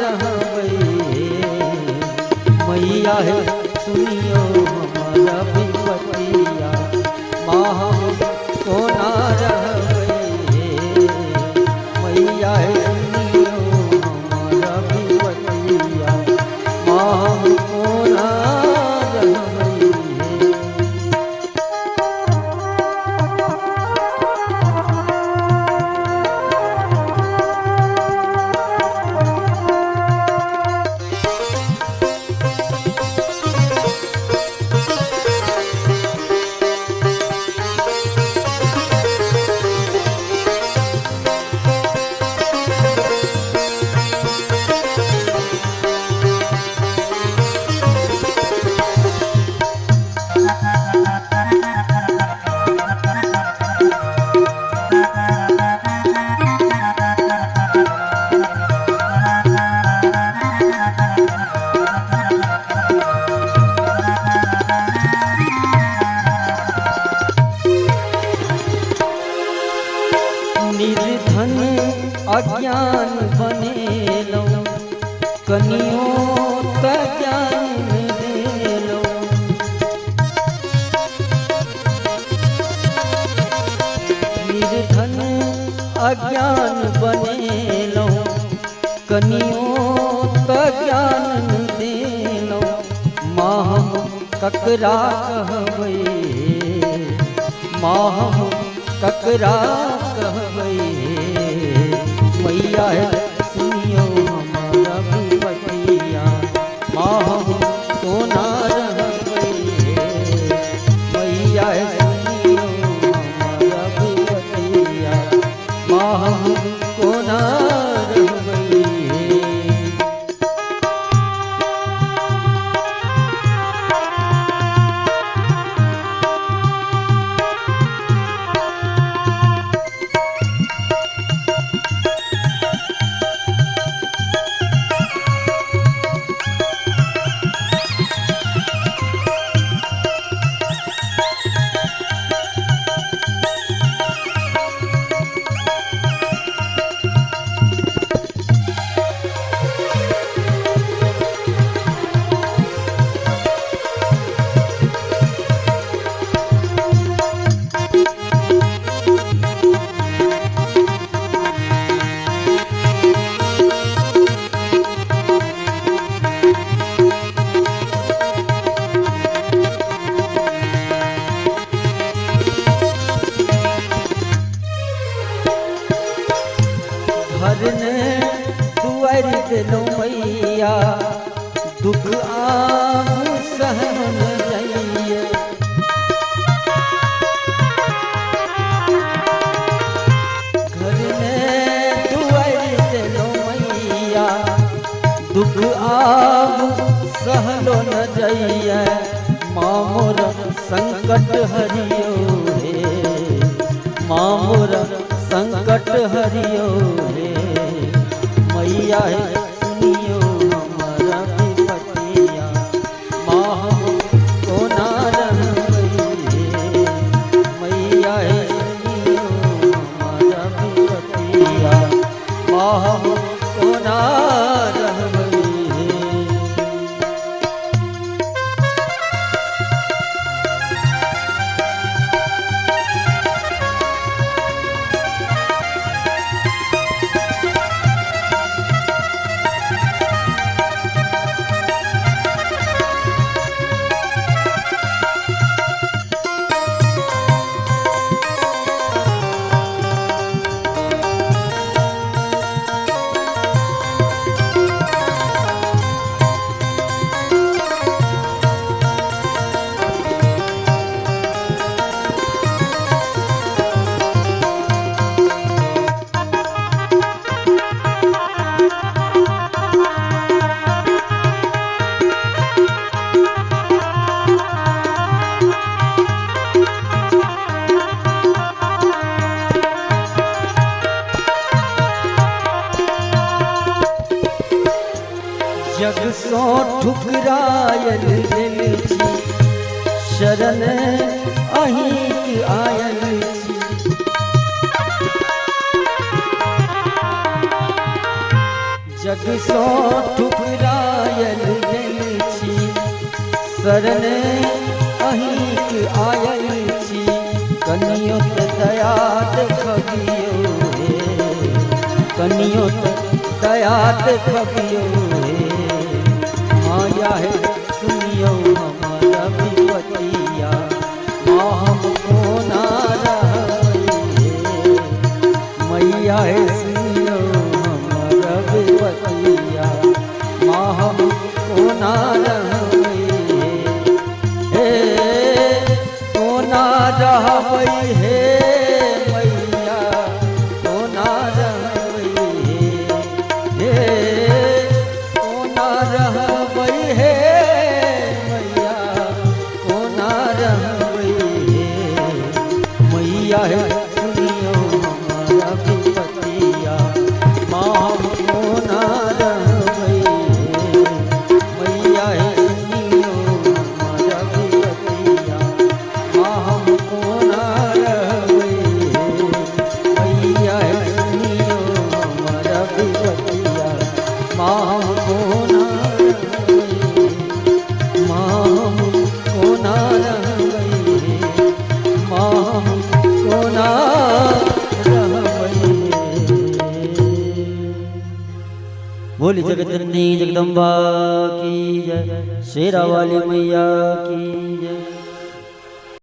रहबै मैया है सुनियो हमारा विपतिया माँ हम कोना रहबै मैया है सुनियो हमारा विपतिया माँ हम कोना रहबै। निर्धन अज्ञान बनेलो कनियो त ज्ञान देलो निर्धन अज्ञान बनेलो कनियो त ज्ञान देलो माँ हम ककरा कहबै माँ हम ककरा कहबै मैया है सुनियो हमारा विपतिया माँ हम कोना रहबै मैया है सुनियो हमारा विपतिया माँ हम कोना रहबै। घरने दुआर देलो मैया दुख आब सहन जाइए घरने दुआर देलो मैया दुख आब सहलो न जाइए माँ मोर संकट हरियो रे माँ मोर संकट हरियो रे मैया है सुनियो हमारा विपतिया माँ हम कोना रहबै मैया है सुनियो हमारा विपतिया माँ हम कोना रहबै। जग सो ठुकरायल दिल छी शरण अहीं आयल छी जग सो ठुकरायल गेल छी, शरणे अहींक आयल छी। कनियो त दया देखबियो हे, कनियो त दया देखबियो हे। माया है सुनियो हमारा विपतिया, माँ हमको ना रहबै हे। मैया है सुनियो हमारा विपतिया, माँ हमको ना रहबै हे। कोना रहबै हे मैया, कोना रहबै हे। कोना रहबै हे मैया, कोना रहबै हे। मैया है सुनियो हमारा विपतिया, माँ हमको ना रहबै हे। मैया है सुनियो हमारा विपतिया, माँ हमको ना रहबै हे। मैया है सुनियो हमारा विपतिया, माँ हमको ना रहबै हे। माँ हमको ना रहबै हे, माँ हमको ना रहबै हे। बोली जगत जननी जगदम्बा की जय, शेरा वाली मैया की जय।